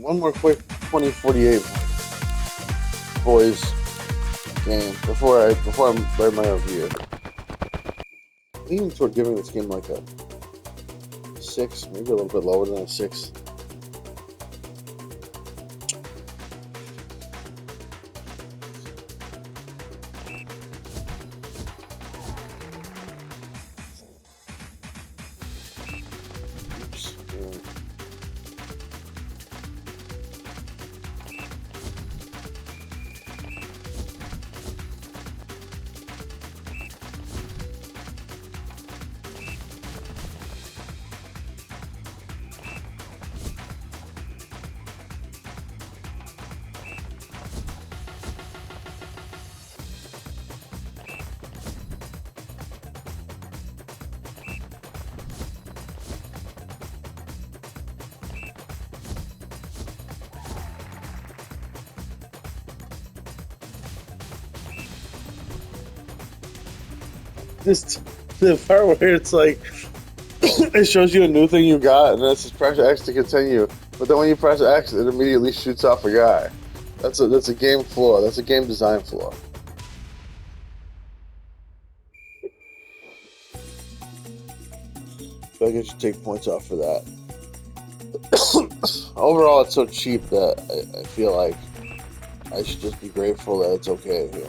one more quick 2048 boys game before I write my review. I'm leaning toward giving this game like a 6, maybe a little bit lower than a 6. Oops. Just the part where it's like it shows you a new thing you got, and then it says press X to continue. But then when you press X, it immediately shoots off a guy. That's a game flaw. That's a game design flaw. I feel like I should take points off for that. Overall, it's so cheap that I feel like I should just be grateful that it's okay here.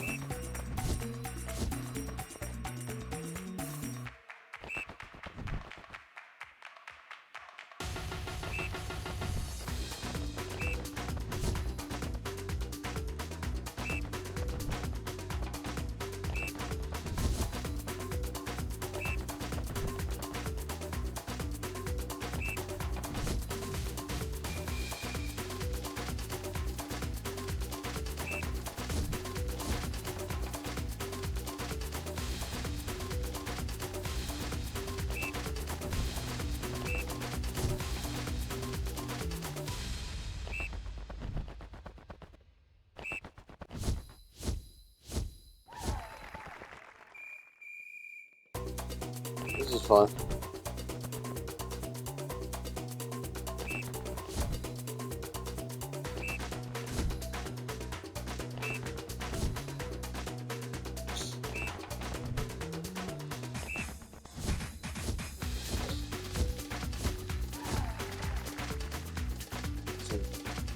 This is fun.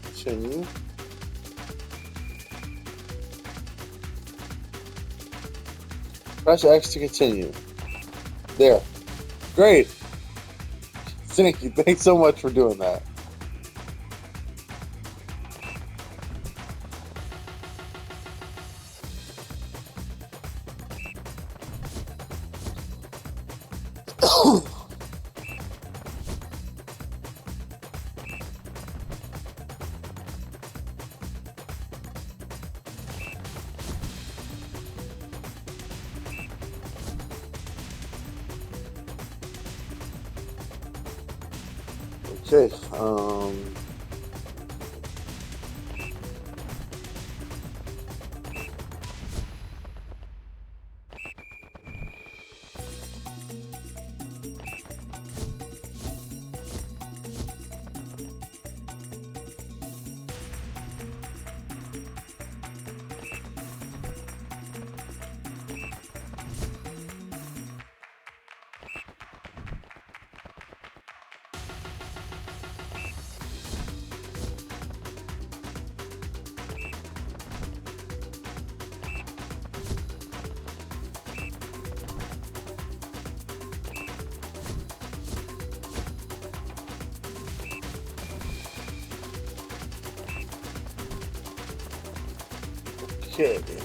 Continue. Press X to continue. There. Great. Thank you. Thanks so much for doing that. Okay, okay.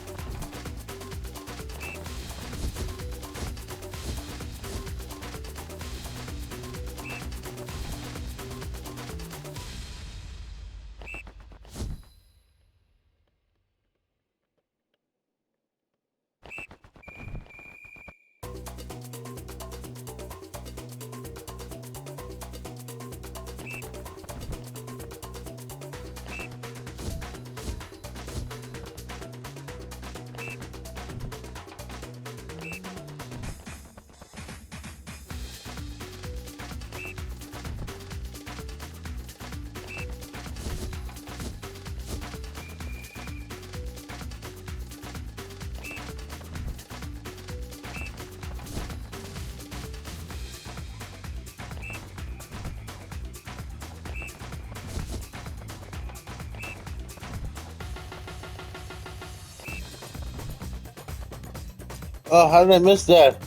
Oh, how did I miss that?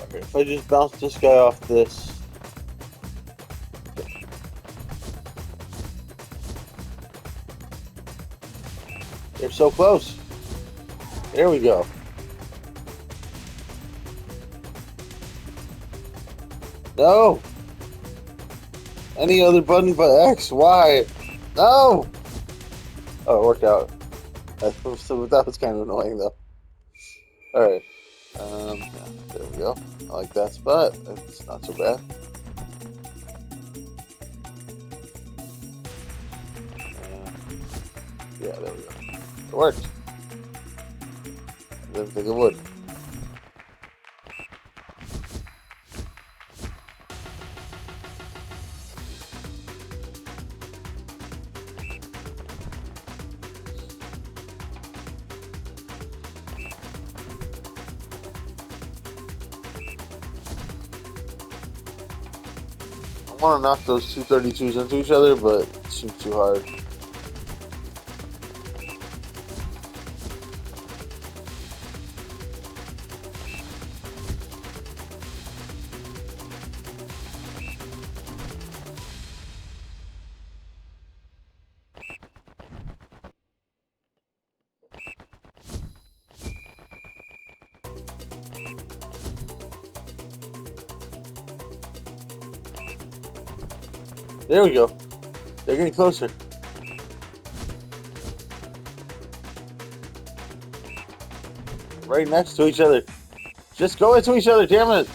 Okay, if I just bounce this guy off this. They're so close. There we go. No. Any other button but X? Why? No. Oh, it worked out. That was kind of annoying though. All right. Yeah, there we go. I like that spot. It's not so bad. Yeah, there we go. It worked. I didn't think it would. I want to knock those 232s into each other, but it seems too hard. There we go. They're getting closer. Right next to each other. Just go into each other, damn it.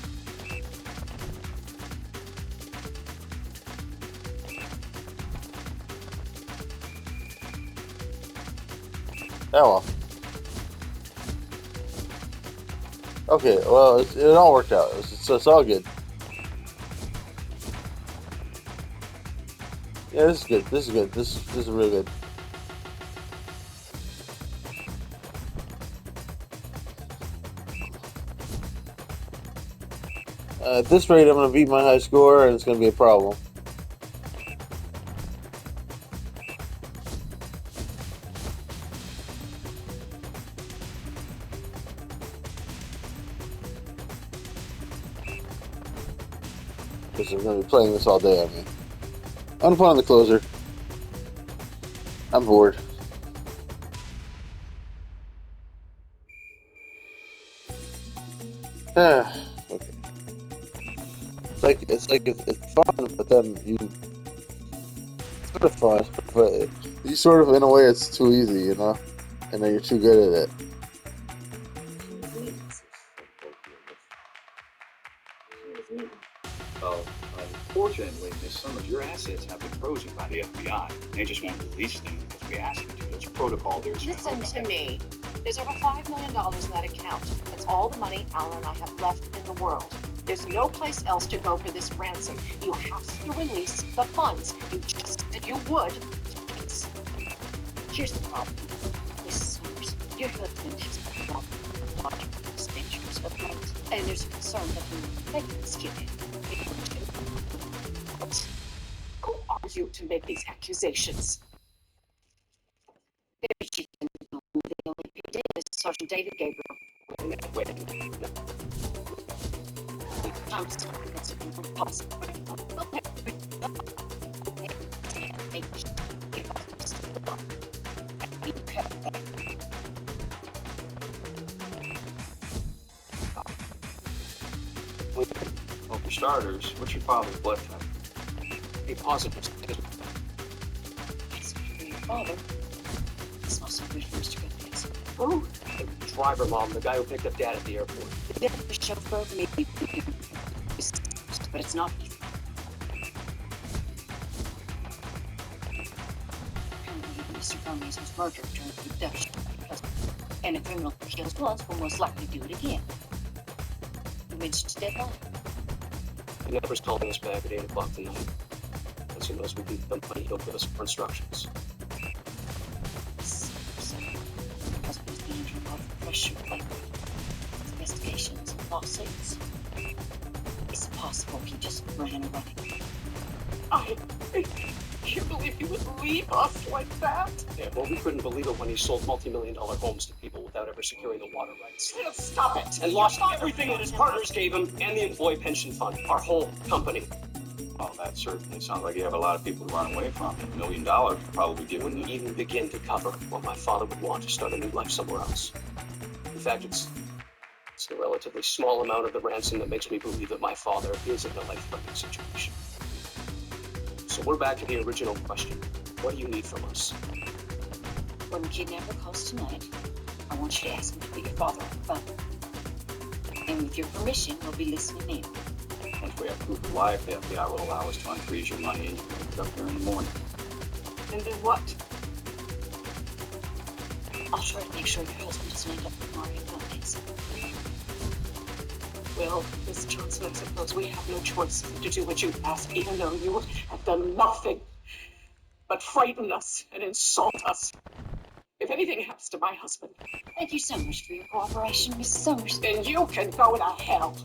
Oh well. Okay, well, it all worked out. It's all good. Yeah, this is good. This is good. This is really good. At this rate, I'm going to beat my high score, and it's going to be a problem. Because I'm going to be playing this all day, I mean. I'm going to put on the closer. I'm bored. Okay. It's fun, but then it's sort of fun, but you sort of in a way it's too easy, you know, and then you're too good at it. Well, unfortunately, some of your assets have been frozen by the FBI. They just won't release them because we asked them to. It's protocol. Listen to me. There's over $5 million in that account. That's all the money Alan and I have left in the world. There's no place else to go for this ransom. You have to release the funds. You just said you would. Please. Here's the problem. Mrs. Summers, your husband has been involved in a lot of expenditures of funds, and there's a concern that he will make this kidney. Who are you to make these accusations? The only people is Sergeant David Gabriel. Wait a minute. I'm sorry, that's impossible. Well, for starters, what's your father's blood type? A positive. It's for your father. It's not so good for Mr. Goodness. Oh, the driver, Mom, the guy who picked up Dad at the airport. The chauffeur maybe, but it's not. Mr. Gomez was murdered during the abduction, and a criminal who kills once will most likely do it again. You mentioned his dead body. He never called us back at 8 o'clock tonight. As soon as we leave the money, he'll give us more instructions. Husband's being involved in pressure, investigations, and lawsuits. It's possible he just ran away. I can't believe he would leave us like that. Yeah, well, we couldn't believe it when he sold multi-million-dollar homes to people without ever securing the water rights. Stop it. And lost everything that his partners gave him and the employee pension fund, our whole company. Well, that certainly sounds like you have a lot of people to run away from. $1 million would probably give Wouldn't them. even begin to cover what my father would want to start a new life somewhere else. In fact, it's the relatively small amount of the ransom that makes me believe that my father is in a life-threatening situation. So we're back to the original question. What do you need from us? When the kidnapper calls tonight, I want you to ask him to put your father on the phone. And with your permission, we'll be listening in. Once we have proof of life, the FBI will allow us to unfreeze your money and you can pick it up there in the morning. And then what? I'll try to make sure your husband doesn't end up with Mario Gomez. Well, Miss Johnson, I suppose we have no choice but to do what you ask, even though you have done nothing but frighten us and insult us. If anything happens to my husband, Thank you so much for your cooperation, Miss Summers. then you can go to hell.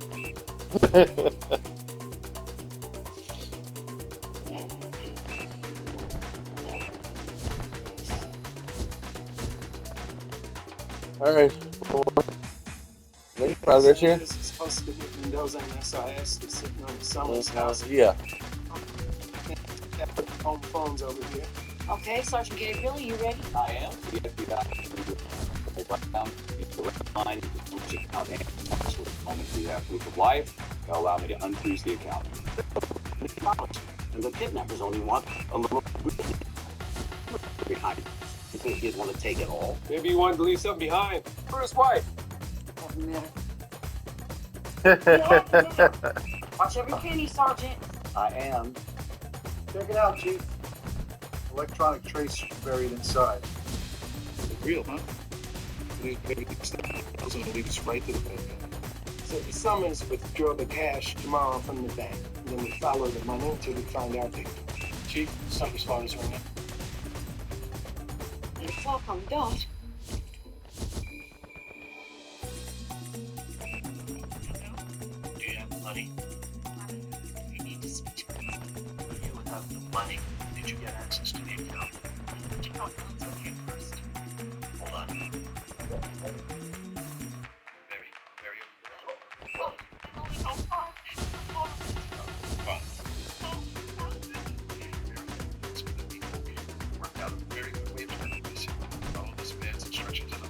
All right. Any progress here? This is supposed to be Mendoza and SIS. They're sitting on the Summers house. Yeah. Got the home phones over here. Okay, Sergeant Gabriel, you ready? I am. The FBI right down the red line. The moment we have proof of life, they'll allow me to unfreeze the account. And the kidnappers only want a little behind. You think he'd want to take it all? Maybe he wanted to leave something behind for his wife. Doesn't matter. Watch every penny, Sergeant. I am. Check it out, Chief. Electronic trace buried inside. Real, huh? Doesn't lead us right to the bank. So the Summers withdraw the cash tomorrow from the bank. And then we follow the money until we find out the Chief, Summers' phone is ringing. 8 o'clock on the dot. Do you have the money? You need to speak to me. You have the money. Did you get access to the account? You know, it's okay first. Hold on. Very, very. Worked out a very good way of turning this. Follow this man's instructions and I'll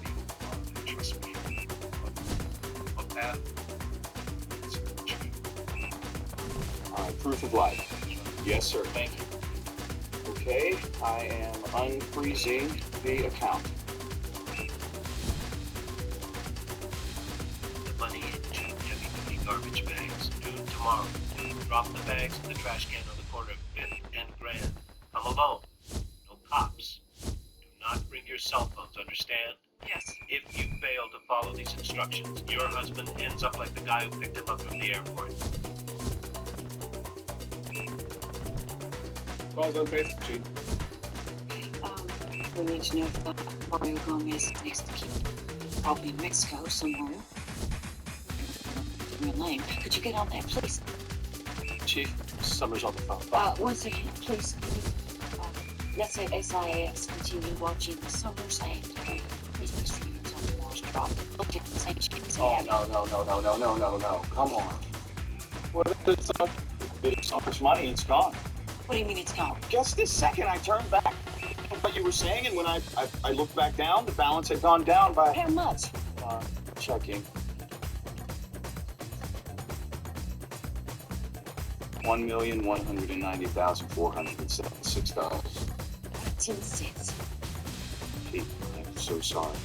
be trust me. What path? Proof of life. Yes, sir. Thank you. Okay, I am unfreezing the account. The money in 2 heavy-duty garbage bags. Due tomorrow. Drop the bags in the trash can on the corner of 5th and Grand. I'm alone. No cops. Do not bring your cell phones, understand? Yes. If you fail to follow these instructions, your husband ends up like the guy who picked him up from the airport. Calls unfaithful, Chief. We need to know if Mario Gomez is next to keep. Probably in Mexico somewhere. Real name. Could you get on that, please? Chief, Summers on the phone. 1 second, please. Let's say SIS continue watching the Summers and please make sure you're on the Mars drop. Look at the same shit. Oh, no. Come on. What is Summers' money? It's gone. What do you mean it's gone? Just this second, I turned back what you were saying, and when I looked back down, the balance had gone down by... How much? Checking. $1,190,476. 10 cents. Pete, I'm so sorry.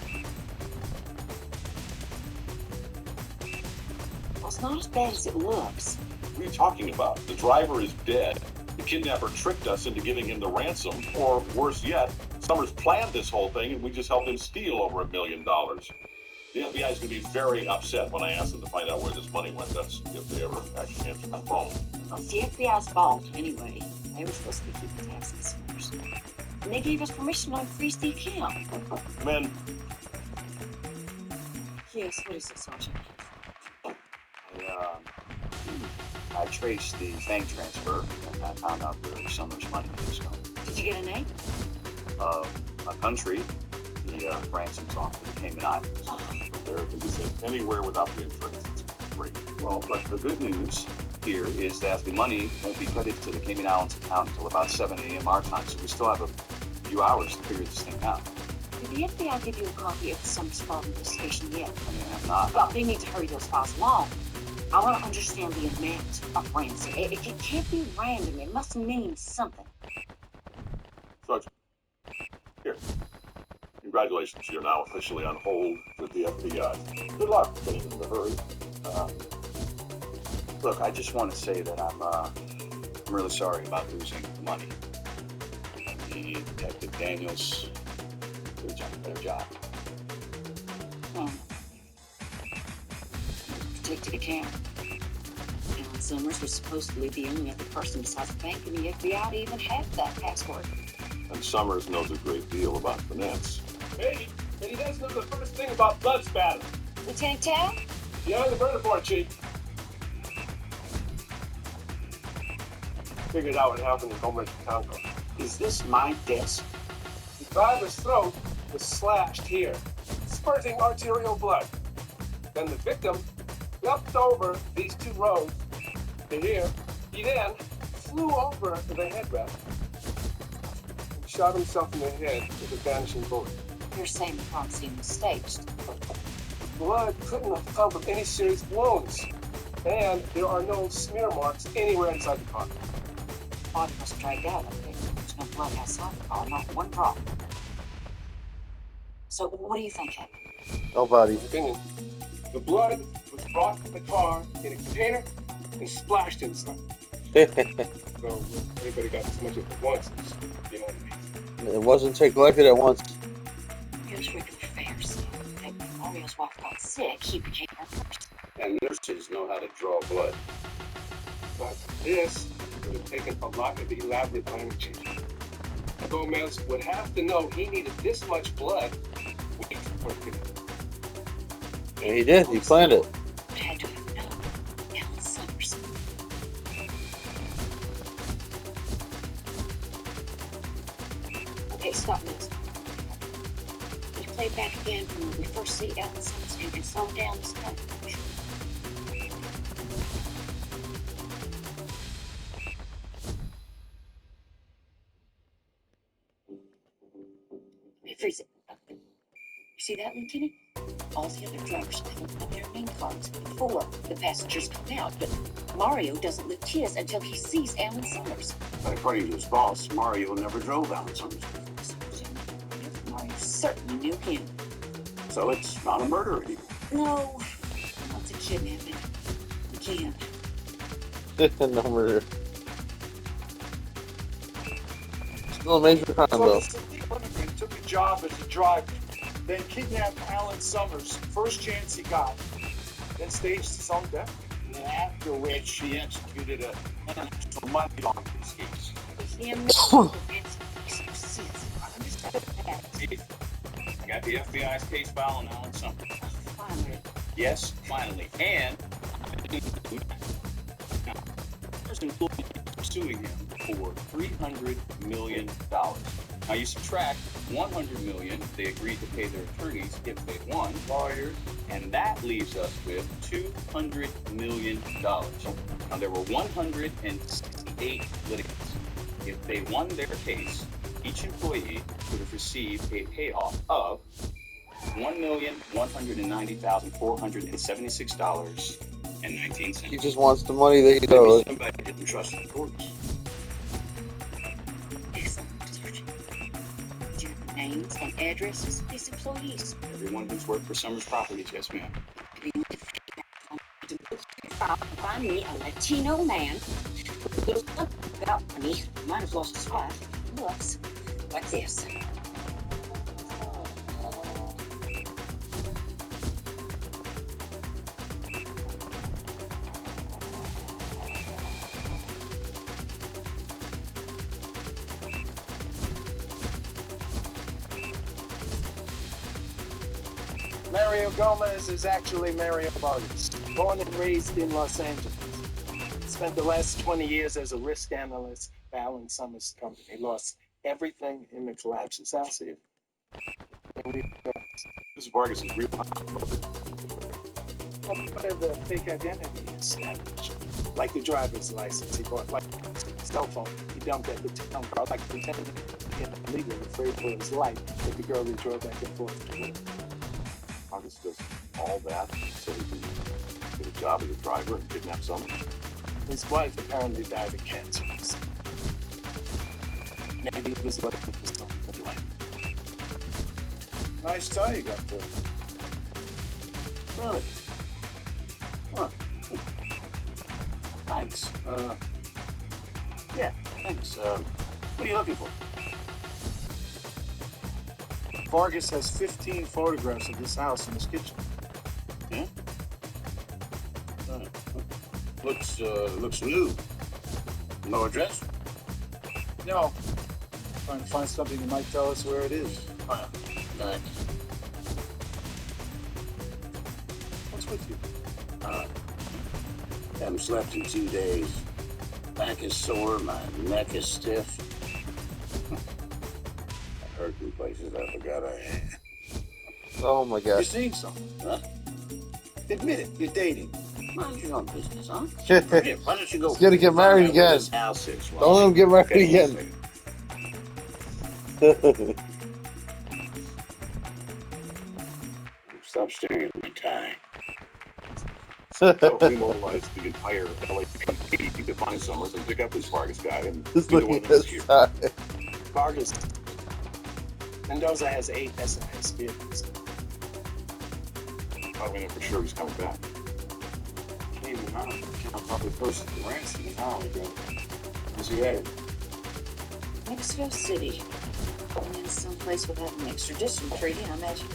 Well, it's not as bad as it looks. What are you talking about? The driver is dead. The kidnapper tricked us into giving him the ransom, or worse yet, Summers planned this whole thing and we just helped him steal over $1 million. The FBI is going to be very upset when I ask them to find out where this money went. That's if they ever actually answer the phone. Well, it's the FBI's fault, anyway. They were supposed to be keeping tabs on Summers. And they gave us permission to unfreeze the account. Men, Yes, what is this, Sergeant? I traced the bank transfer and I found out where Summers' money was going. Did you you get a name? A country. The ransom's off to the Cayman Islands. There can be sent anywhere without being traced. It's great. Well, but the good news here is that the money won't be credited to the Cayman Islands account until about 7 a.m. our time, so we still have a few hours to figure this thing out. Did the FBI give you a copy of the Summers file investigation yet? I mean, I'm not. Well, they need to hurry those files along. I want to understand the amount of ransom. It can't be random. It must mean something. Sergeant, here. Congratulations, you're now officially on hold with the FBI. Good luck getting in the hurry. Look, I just want to say that I'm really sorry about losing the money. The Detective Daniels could have done a better job. Protected account. Alan Summers was supposedly the only other person besides the bank and the FBI to even have that password. And Summers knows a great deal about finance. Hey, and he doesn't know the first thing about blood spatter. Lieutenant Tal? You're on the burner board, Chief. Figured out what happened in Homer Congo. Is this my desk? The driver's throat was slashed here, spurting arterial blood. Then the victim leapt over these 2 rows to here. He then flew over to the headrest and shot himself in the head with a vanishing bullet. You're saying the crime scene was staged. Blood couldn't have come from any serious wounds, and there are no smear marks anywhere inside the car. Body was dragged out of it. There's no blood outside the car, not one drop. So what do you think happened? Nobody. Opinion. The blood was brought from the car in a container and splashed inside. So anybody got as much of it at once, you know what I mean? It wasn't collected at once. It was regular affairs. When Mario's wife got sick, he became her first. And nurses know how to draw blood. But this would have taken a lot of elaborate planning change. Gomez would have to know he needed this much blood weeks before he could. Yeah, he did. He planned it. But had to have known Alan Summers. Okay, stop this. Can you play back again from when we first see Alan Summers and slow down this time? Hey, freeze it. You see that, Lieutenant? All the other drivers come up their name cards before the passengers come out, but Mario doesn't lift his until he sees Alan Summers. But according to his boss, Mario never drove Alan Summers. Mario certainly knew him. So it's not a murder anymore. No, it's a kidnapping. Again. No murder. Still a major crime, though. So the immigrant took a job as a driver, then kidnapped Alan Summers, first chance he got, then staged his own death. After which he executed a money laundering scheme. Him. I got the FBI's case file on Alan Summers. Finally. Yes, finally. And there's an employee pursuing him for $300 million. Now you subtract $100 million they agreed to pay their attorneys if they won, lawyers, and that leaves us with $200 million. Now there were 168 litigants. If they won their case, each employee would have received a payoff of $1,190,476.19. He just wants the money that he owes. Somebody didn't trust the courts. Excellent. Do you have names and addresses of these employees? Everyone who's worked for Summers Properties, yes, ma'am. Find me a Latino man who knows something about money, might have lost his wife, looks like this. Mario Gomez is actually Mario Vargas, born and raised in Los Angeles. Spent the last 20 years as a risk analyst for Alan Summers' company, Los everything in the collapses. I'll see it. This Vargas is real. Part of the fake identity is established. Like the driver's license he bought, like his cell phone he dumped at the town car, like pretending to get illegal, afraid for his life with the girl he drove back and forth to work. Vargas does all that so he can get a job as a driver and kidnap someone. His wife apparently died of cancer. Maybe he was looking for something like. Nice tie you got there. Really? Huh. Thanks. Yeah, thanks. What are you looking for? Vargas has 15 photographs of this house in his kitchen. Yeah? Looks new. No address? No. Trying to find something that might tell us where it is. Thanks. What's with you? Haven't slept in 2 days. Back is sore, my neck is stiff. I hurt in places I forgot I had. Oh my You're gosh. seeing something. Huh? Admit it. You're dating. Mind your own business, huh? He's Here, why don't you go? gonna get married find out where again. this house is while Don't let him get married Okay, again. Stop staring at my tie. So we mobilized the entire LAPD to find Summers and pick up this Vargas guy and Just be the looking one at that's his here. tie. Vargas. Mendoza has 8 SAS vehicles. How do we know for sure he's coming back? Can't even know. Can't probably post the ransom in Hollywood. Where's he headed? Mexico City. And then someplace without an extradition treaty, I imagine.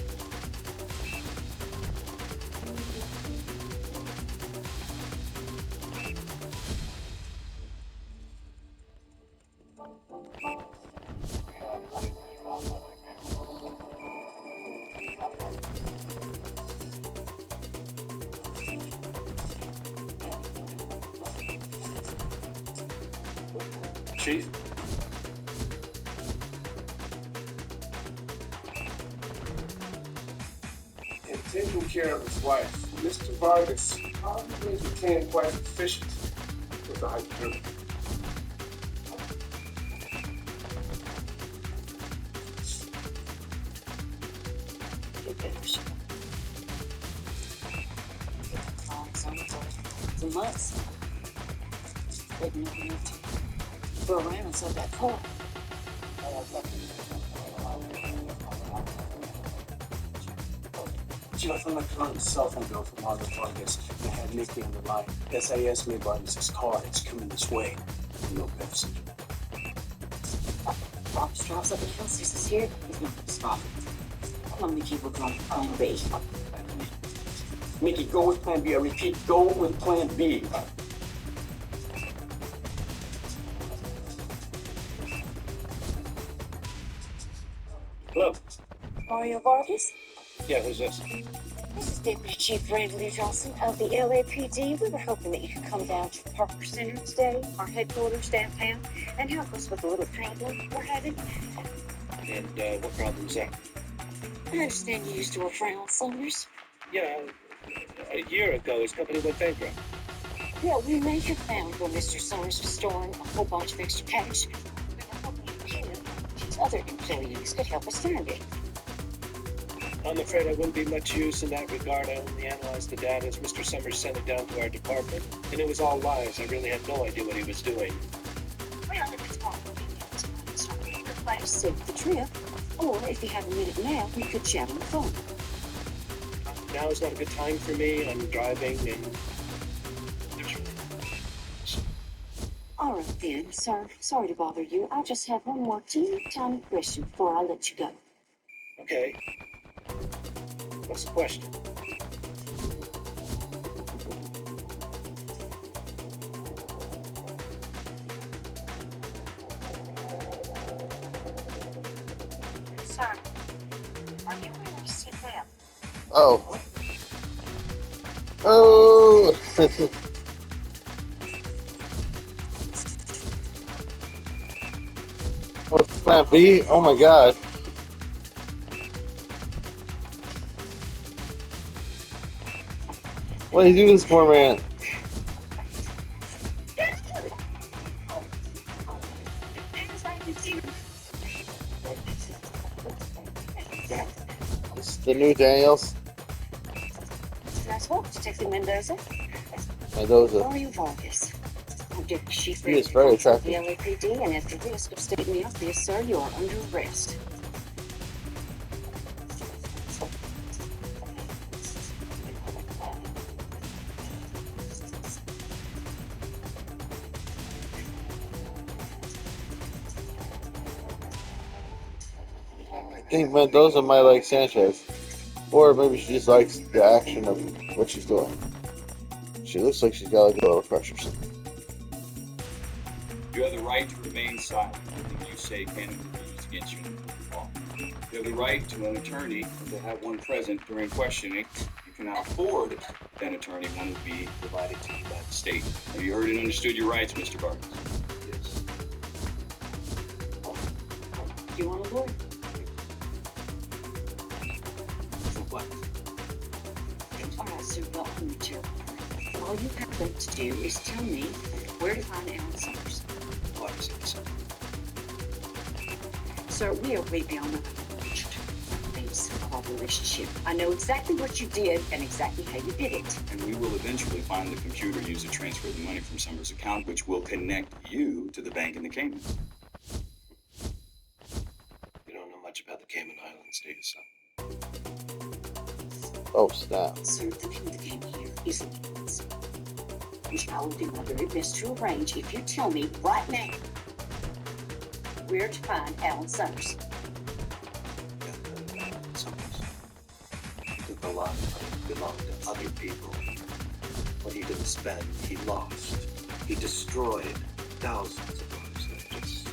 Chief? In taking care of his wife, Mr. Vargas probably became quite efficient with the hypodermic. Get better. For months. Waiting up enough to go around inside that car. Jeff, I'm not calling the cell phone bill from Margaret Vargas. They had Nicky on the line. SAS made Vargas' car. It's coming this way. No passenger. Bob drops up and house is here. He's not gonna stop. Come on, Mickey, we're going to plan B. Mickey, go with plan B. I repeat, go with plan B. Hello? Mario Vargas? Yeah, who's this? This is Deputy Chief Randall Johnson of the LAPD. We were hoping that you could come down to Parker Center today, our headquarters downtown, and help us with a little problem we're having. And what problem is that? I understand you used to work for Alan Summers. Yeah, a year ago his company went bankrupt. Yeah, we may have found where Mr. Summers was storing a whole bunch of extra cash. We were hoping you and his other employees could help us find it. I'm afraid I wouldn't be much use in that regard. I only analyzed the data as Mr. Summers sent it down to our department, and it was all lies. I really had no idea what he was doing. Well, if it's more convenient, it's not a good place to save the trip. Or if you have a minute now, we could chat on the phone. Now is not a good time for me. I'm driving, and there's All right then, sir. Sorry to bother you. I just have one more teeny tiny question before I let you go. okay. What's the question? Sir, are you willing to sit down? Oh. Oh. What's Plan B? Oh my god. What do you do this poor man? It's the new Daniels. Nice walk, Detective Mendoza. Mendoza. Mario Vargas. Deputy Chief He is very of the attractive. LAPD, and at the risk of stating the obvious, sir, you are under arrest. I think Mendoza might like Sanchez. Or maybe she just likes the action of what she's doing. She looks like she's got like a little crush or something. You have the right to remain silent. Anything you say can be used against you in law. You have the right to an attorney and to have one present during questioning. You cannot afford an attorney. One will be provided to you by the state. Have you heard and understood your rights, Mr. Vargas? Yes. Do you want a lawyer? For what? All right, sir, well, I'm your terrible. All you have left to do is tell me where to find Alan Summers. What is it? Sir, we are way beyond the phase of our relationship. I know exactly what you did and exactly how you did it. And we will eventually find the computer used to transfer the money from Summers' account, which will connect you to the bank in the Caymans. You don't know much about the Cayman Islands, do you, son? Oh, snap. Sir, the name of the game here is Legends, which I will do my very best to arrange if you tell me right now where to find Alan Summers. Summers. He took a lot of money that belonged to other people. What he didn't spend, he lost. He destroyed thousands of lives.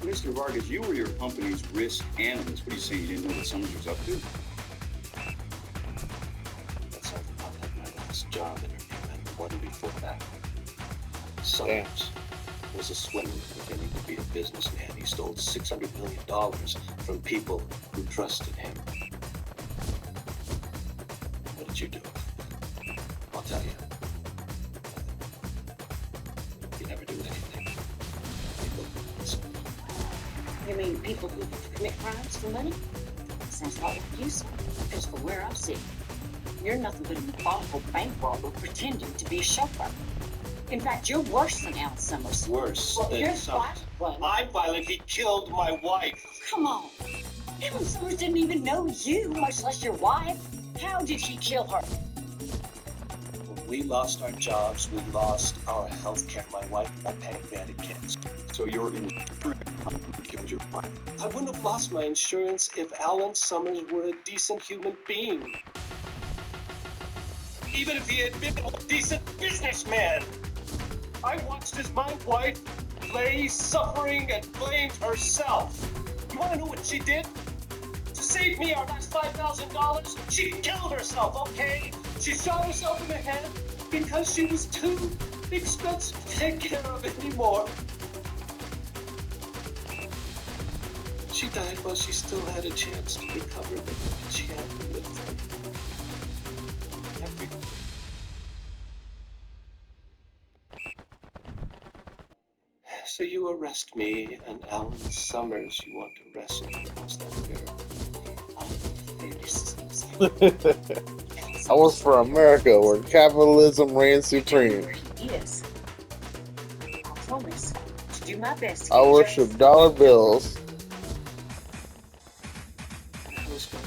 Mr. Vargas, you were your company's risk analyst. What are you saying? You didn't know what Summers was up to? That's not like my last job interview and the one before that. Summers was a swindler pretending to be a businessman. He stole $600 million from people who trusted him. What did you do? I'll tell you. You never do anything. People listen. You mean people who commit crimes for money? Sounds a lot like you, sir. Because from where I'm sitting, you're nothing but a methodical bank robber pretending to be a chauffeur. In fact, you're worse than Alan Summers. Worse Well, than you're Summers. what? I violently killed my wife. Come on. Alan Summers didn't even know you, much less your wife. How did he kill her? When we lost our jobs, we lost our health care. My wife got pancreatic cancer. So your insurance company killed your wife. I wouldn't have lost my insurance if Alan Summers were a decent human being. Even if he had been a decent businessman. I watched as my wife lay suffering and blamed herself. You want to know what she did? To save me our last $5,000, she killed herself, okay? She shot herself in the head because she was too expensive to take care of anymore. She died while she still had a chance to recover the money she had to live from. Everything. So you arrest me, and Alan Summers you want to wrestle. Is that fair? I was for America, where capitalism reigns supreme. Yes. I promise to do my best to I get worship justice. dollar bills. I was going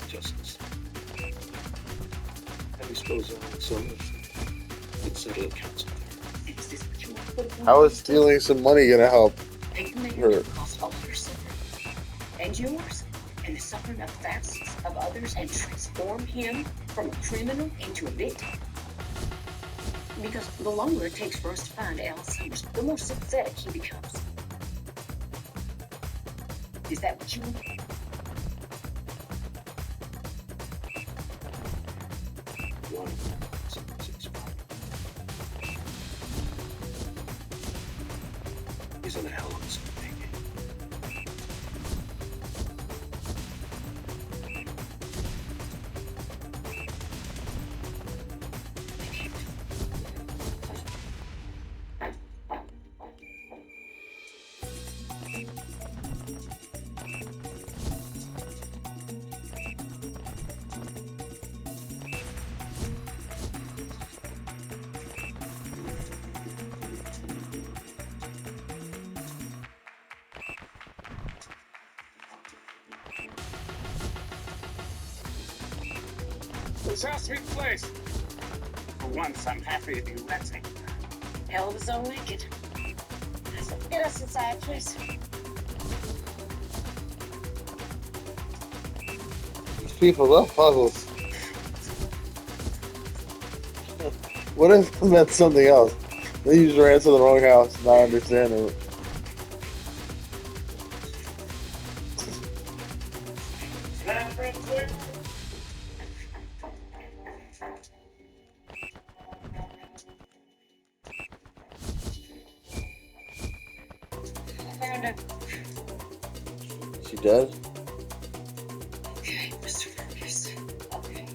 to justice. How do you suppose Alan Summers could settle accounts with her? Is this what you want to put it on? How is stealing some money gonna help? Take the man her? that caused all your suffering and yours and the suffering of thousands of others and transform him from a criminal into a victim? Because the longer it takes for us to find Alan Summers, the more sympathetic he becomes. Is that what you want? One Summers expired. He's in a hell of a state. This has to be the place. For once, I'm happy to be renting. Hell of a zone naked. Get us inside, please. These people love puzzles. What if that's something else? They usually ran to the wrong house, and I understand it. She dead? Okay, Mr. Fergus. Okay.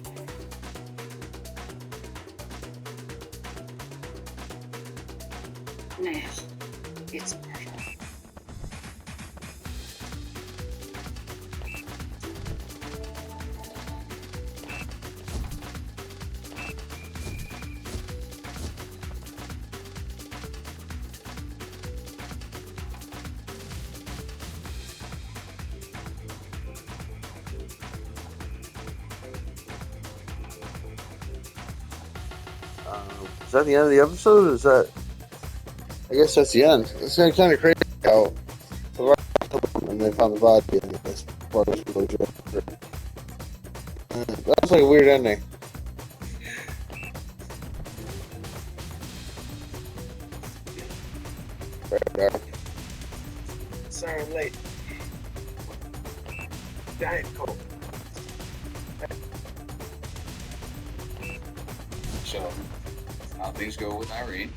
Now, it's murder. Is that the end of the episode? Or is that? I guess that's the end. It's kind of crazy how and they found the body in this part of the closure. That was like a weird ending. Sorry I'm late. Diet Coke. So, how things go with Irene?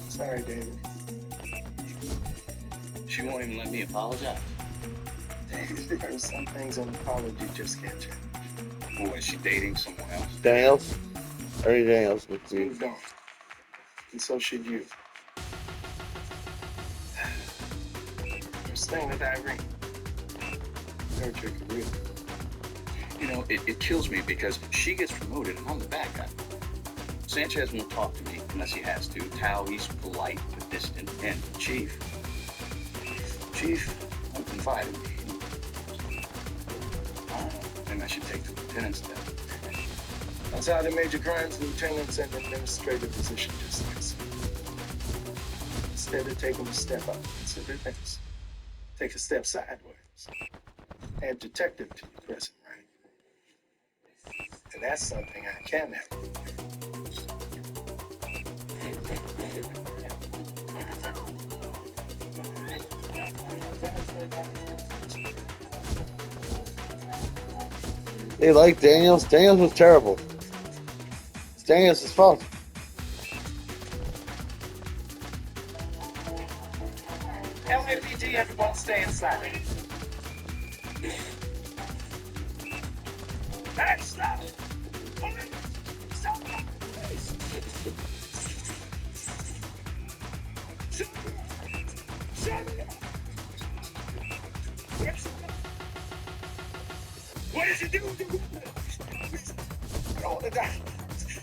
Sorry, David. She won't even let me apologize. There are some things an apology just can't change. Or is she dating someone else? Daniels? Harry Daniels. Let's see. Moved on. And so should you. You're staying with Irene. Hurt your career. You know, it kills me because she gets promoted and I'm the bad guy. Sanchez won't talk to me unless he has to. Tao, he's polite but distant. And Chief won't confide in me. I don't know. Maybe I should take the lieutenant's step. That's how the major crimes lieutenants and administrative position just like. Instead of taking a step up, consider things. Take a step sideways. Add detective to your present rank. And that's something I can help. They like Daniels. Daniels was terrible. It's Daniels' fault. LAPD, everyone stay inside. Hey, stop! Stop! What did you do?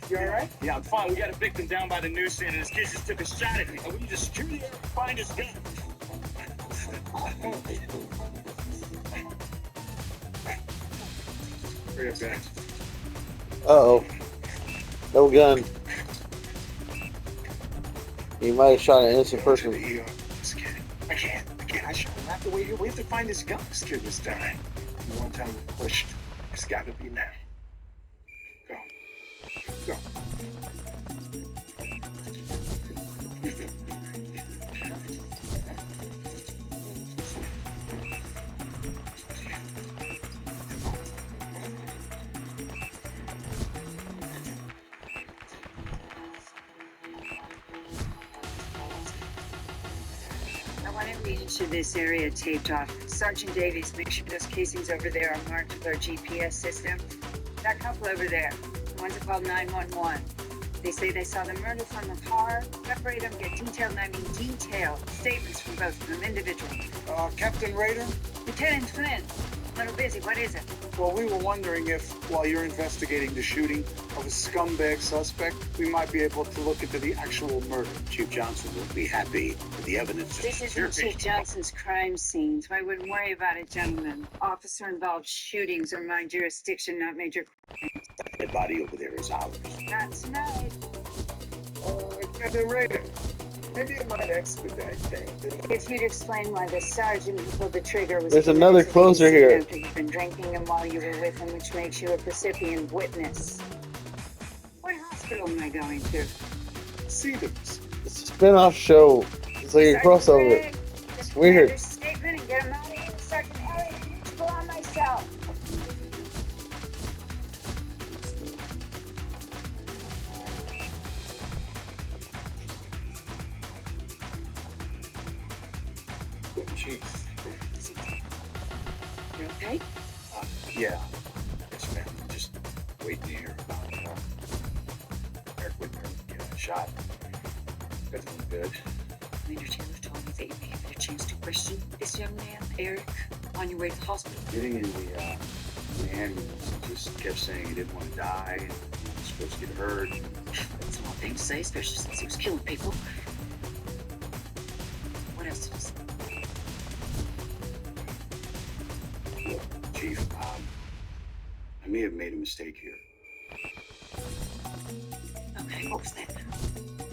You alright? Yeah, I'm fine. We got a victim down by the newsstand and his kid just took a shot at me. We need to secure the area and find his gun. Real good. Uh-oh. No gun. He might have shot an innocent person. Just kidding. I can't. I shouldn't have to wait here. We have to find this gun. This kid was dying. The one time we pushed. It's got to be now. Go. Go. every inch of this area taped off. Sergeant Davies, make sure those casings over there are marked with our GPS system. That couple over there, the ones that called 911. They say they saw the murder from the car. Separate them, get detailed, and I mean detailed statements from both of them individually. Captain Rader? Lieutenant Flynn, a little busy. What is it? Well, we were wondering if, while you're investigating the shooting of a scumbag suspect, we might be able to look into the actual murder. Chief Johnson will be happy with the evidence. This isn't Chief Johnson's crime scene, so I wouldn't worry about it, gentlemen. Officer-involved shootings are my jurisdiction, not major crimes. The body over there is ours. Not tonight. Captain Rader, maybe you might expedite things. If you'd explain why the sergeant who pulled the trigger was... There's another closer here. You've been drinking him while you were with him, which makes you a precipient witness. What hospital am I going to? Cedars. It's a spin-off show. It's like a crossover. It's weird. Statement and get him out of here. Sergeant Elliott, I need to go on myself. Chief. You okay? Yeah. Yes, ma'am. Just waiting to hear about Eric Whitmer getting shot. Everything's good. Major Taylor told me that you may have had a chance to question this young man, Eric, on your way to the hospital. Getting in the ambulance, he just kept saying he didn't want to die, and he was supposed to get hurt. That's an odd thing to say, especially since he was killing people. What else did he say? Chief, I may have made a mistake here. Okay, what was that?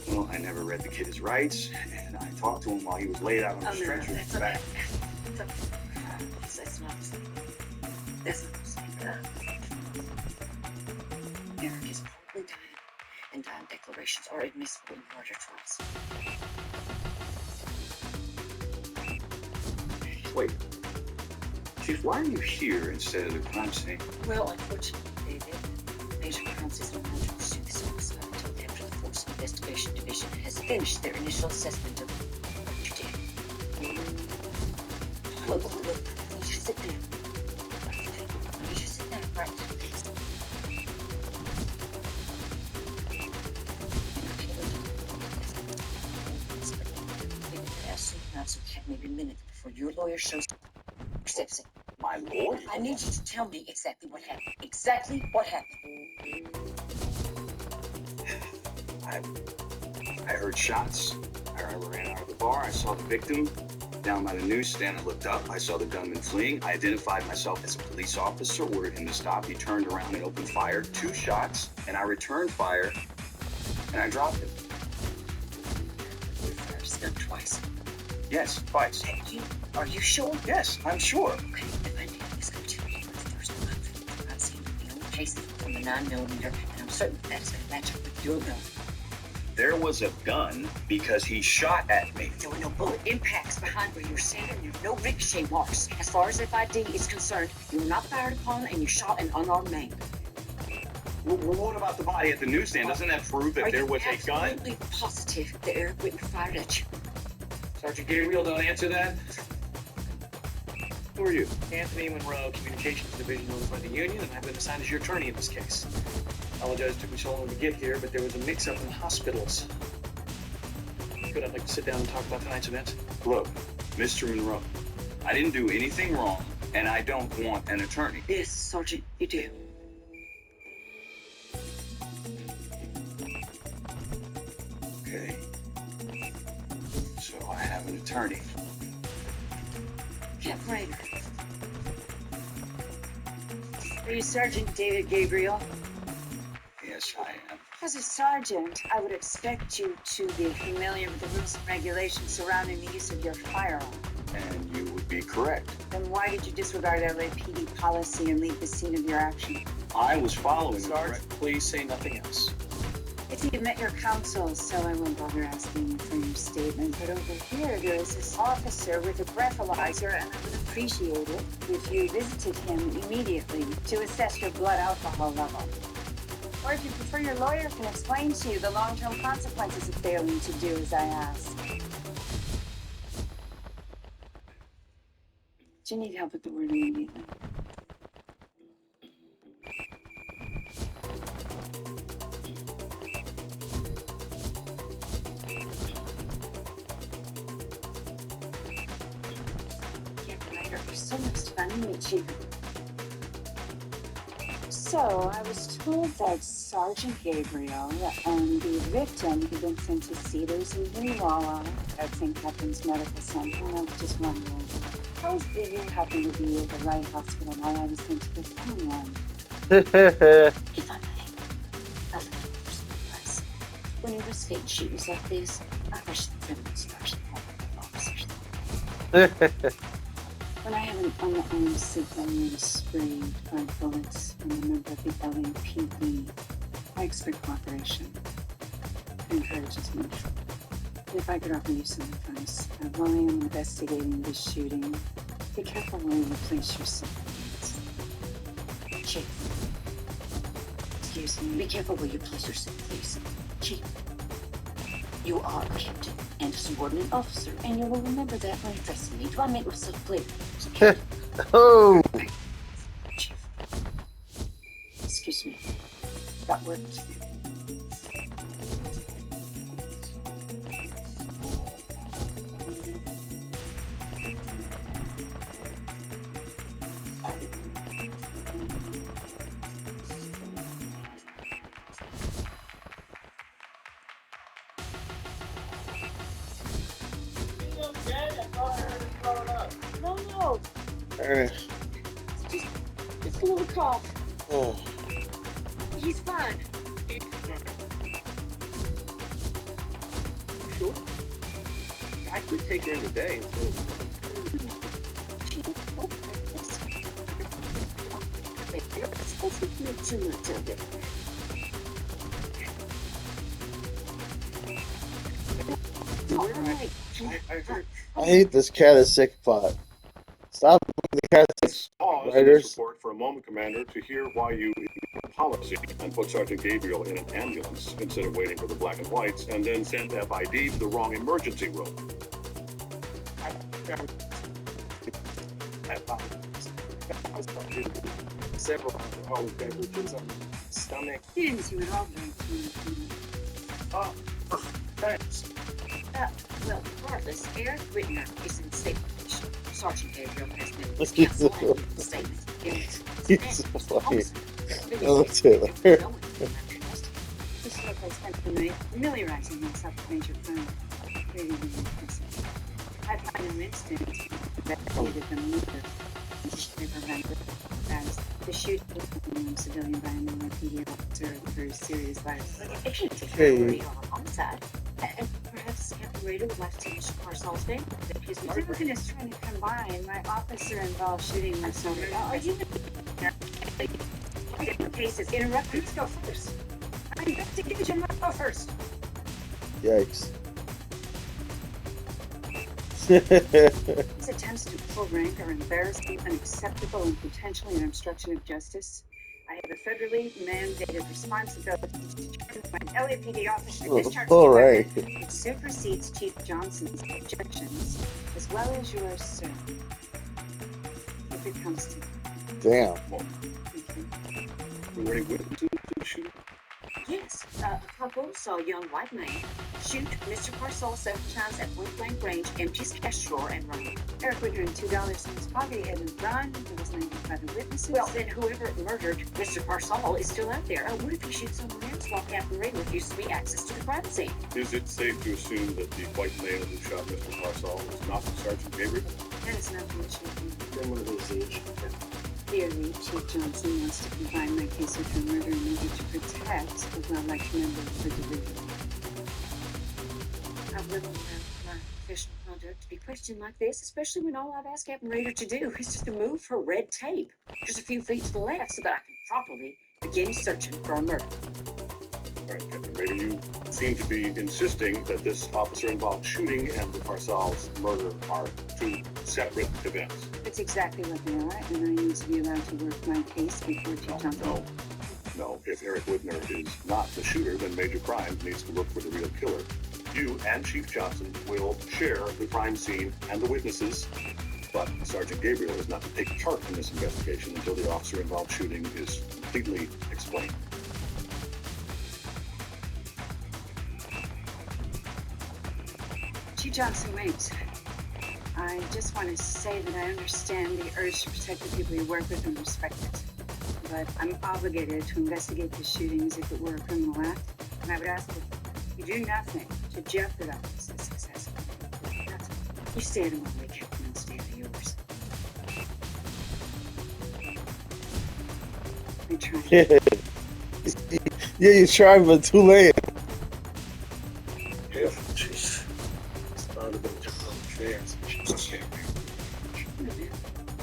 Well, I never read the kid his rights, and I talked to him while he was laid out on the stretcher. That's okay. Back. That's okay. That's not a mistake. That's not a mistake. Eric is probably dying, and dying declarations are admissible in murder trials. Wait. Chief, why are you here instead of the crime scene? Well, unfortunately, David, Major Crimes is no longer pursue this homicide until after the Force Investigation Division has finished their initial assessment of what you did. Look, I need you to sit down. I need you to sit down, right? So we have maybe a minute before your lawyer shows steps in. My lord? I need you to tell me exactly what happened. Exactly what happened. I heard shots. I ran out of the bar. I saw the victim down by the newsstand. I looked up. I saw the gunman fleeing. I identified myself as a police officer. Ordered him to stop. He turned around and opened fire. 2 shots, and I returned fire, and I dropped him. You fired his gun twice. Yes, twice. Are you sure? Yes, I'm sure. Okay, if I knew this going to be the first one, I've seen the only cases from the 9mm, and I'm certain that is going to match up with your gun. There was a gun because he shot at me. There were no bullet impacts behind where you were standing. There were no ricochet marks. As far as FID is concerned, you were not fired upon and you shot an unarmed man. Well, what about the body at the newsstand? Doesn't that prove that there was a gun? Are you absolutely positive that Eric Whitmer fired at you? Sergeant Gabriel, don't answer that. Who are you? Anthony Monroe, Communications Division notified the Union, and I've been assigned as your attorney in this case. Apologize it took me so long to get here, but there was a mix-up in the hospitals. Good, I'd like to sit down and talk about tonight's event. Look, Mr. Monroe, I didn't do anything wrong, and I don't want an attorney. Yes, Sergeant, you do. Okay. So I have an attorney. Captain Rader. Are you Sergeant David Gabriel? Yes, I am. As a sergeant, I would expect you to be familiar with the rules and regulations surrounding the use of your firearm. And you would be correct. Then why did you disregard LAPD policy and leave the scene of your action? I was following Sergeant, please say nothing else. If you've met your counsel, so I won't bother asking you for your statement. But over here, there is this officer with a breathalyzer, and I would appreciate it if you visited him immediately to assess your blood alcohol level. Or if you prefer, your lawyer can explain to you the long-term consequences of failing to do as I ask. Do you need help with the word immediately? You're so much fun to meet you. So, I was told that Sergeant Gabriel and the victim had been sent to Cedars and Walla at St. Catherine's Medical Center, and I was just wondering, how did you happen to be at the right hospital while I was sent to the wrong one? If I may, I'll surprise. When you risk fake shootings like this, I wish the criminal instruction had officers. When I have an unarmed civilian sprayed by bullets and a member of the LAPD, I expect cooperation. I encourage as much. If I could offer you some advice, while I am investigating this shooting, be careful where you place yourself. Chief. Excuse me. Be careful where you place yourself, please. Chief. You are a captain and a subordinate officer, and you will remember that when addressing me. Do I make myself clear? Oh! Chief. Excuse me. That worked. No. Just a little cough. Oh. He's fine. Sure. I could take her in today. Let's not make too much of it. All right. I hate this cat is sick plot. Stop the cat sick Pause in this writers. report for a moment, Commander, to hear why you ignored policy and put Sergeant Gabriel in an ambulance instead of waiting for the black and whites, and then sent FID to the wrong emergency room. Several alcoholic beverages on my stomach. He didn't seem at all very keen. Oh, thanks. Well, regardless, Eric Whitner is in state condition. Sergeant Gabriel has been He's so canceled the statement. He's so funny. Oh, Taylor. This is what I spent the night familiarizing myself with Major Brown. Very impressive. I find no instance investigated the motive. As the shooting of a civilian by a NYPD officer of a very serious violence. Hey. Homicide. And perhaps Captain Rader would like to Mr. Parsol's name. His murder. Everything is trying to combine my officer-involved shooting with some. Are you the cases interrupt? Please go first. I'm investigating. Go first. Yikes. These attempts to pull rank are embarrassing, unacceptable, and potentially an obstruction of justice. I have a federally mandated responsibility to determine when an LAPD officer discharges All right. it supersedes Chief Johnson's objections, as well as yours, sir. If it comes to Damn. thank you. Were there any witnesses to the shooting? Yes, a couple saw a young white man shoot Mr. Parsol several times at point blank range, empty his cash drawer, and run. Eric Whitner had $2 in his pocket. He hadn't run. There was 95 witnesses. Well, then whoever murdered Mr. Parsol is still out there. What if he shoots someone else while Captain Rader refused me access to the crime scene? Is it safe to assume that the white male who shot Mr. Parsol was not Sergeant Gabriel? that is not the issue. Then one of those age. Clearly, Chief Johnson wants to combine my case with her murder in order to protect a well-liked member of the division. I wouldn't allow my professional conduct to be questioned like this, especially when all I've asked Captain Rader to do is just to move her red tape just a few feet to the left so that I can properly begin searching for a murder. All right, Captain Rader, you seem to be insisting that this officer-involved shooting and the Parsol's murder are two separate events. That's exactly what they are, and I need to be allowed to work my case before Chief Johnson. No. If Eric Whitner is not the shooter, then Major Crimes needs to look for the real killer. You and Chief Johnson will share the crime scene and the witnesses But Sergeant Gabriel is not to take part in this investigation until the officer-involved shooting is completely explained. Chief Johnson Wiggs, I just want to say that I understand the urge to protect the people you work with and respect it. But I'm obligated to investigate the shooting as if it were a criminal act, and I would ask that you do nothing to jeopardize the success of it. Nothing. You stay at home while we keep and stay at yours. I try. Yeah, you tried, but too late. Yeah, jeez. Started with just on chairs.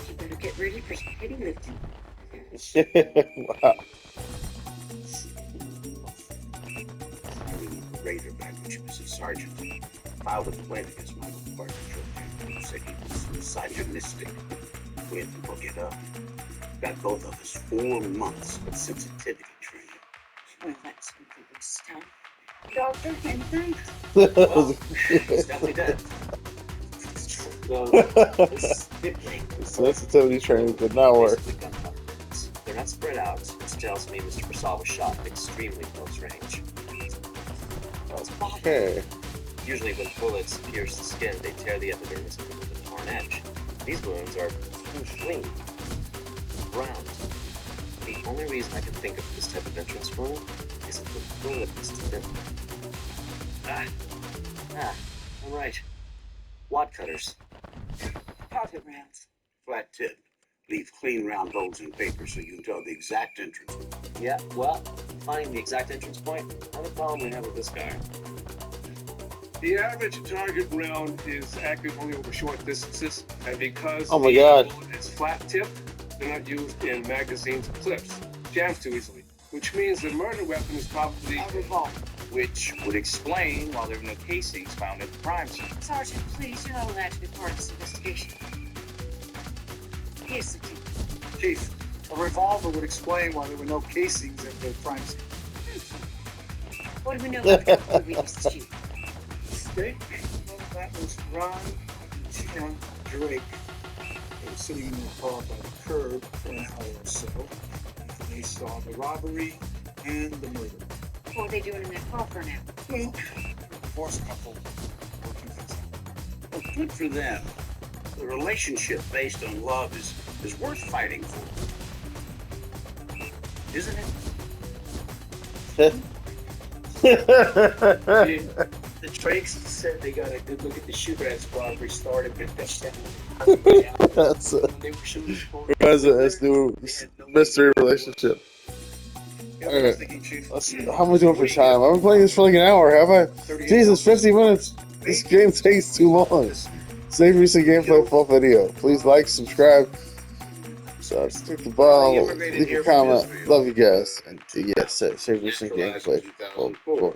You better get ready for some heavy lifting. Wow. I was a Razorback when she was a sergeant. Filed a complaint against Michael Parker. Said he was misogynistic. We had to look it up. Got both of us 4 months of sensitivity training. Well, that's completely stuff. Doctor, anything? Well, he's definitely dead. Sensitivity training did not work. They're not spread out, which tells me Mr. Prasad was shot at extremely close range. Okay. Usually when bullets pierce the skin, they tear the epidermis with a torn edge. These wounds are too clean, round. The only reason I can think of this type of entrance wound is if the bullet is too thin. I'm right. Wad cutters. Pocket rounds. Flat tip. Leave clean round holes in paper so you can tell the exact entrance. Yeah, well, finding the exact entrance point, not a problem we have with this guy. The average target round is accurate only over short distances, and because Oh my the God. bullet is flat tip, they're not used in magazines and clips. Jams too easily. Which means the murder weapon is probably A revolver. Which would explain why there were no casings found at the crime scene. Sergeant, please, you're not allowed to be part of this investigation. Here's the key. Chief, a revolver would explain why there were no casings at the crime scene. What do we know about the we used to shoot? State, well, that was Ron and Tina Drake. They were sitting in their car by the curb for an hour or so. They saw the robbery and the murder. What were they doing in that car for now? Well, a divorced couple working things out. Well, good for them. The relationship based on love is worth fighting for. Isn't it? The Drakes said they got a good look at the shoe rats robbery started at that That's They were shooting President's new mystery relationship. Alright, how am I doing for time? I've been playing this for like an hour, have I? Jesus, 50 minutes. This game takes too long. Save recent gameplay full video. Please like, subscribe, stick the bell, leave a comment. Love you guys. And yes, save recent gameplay full.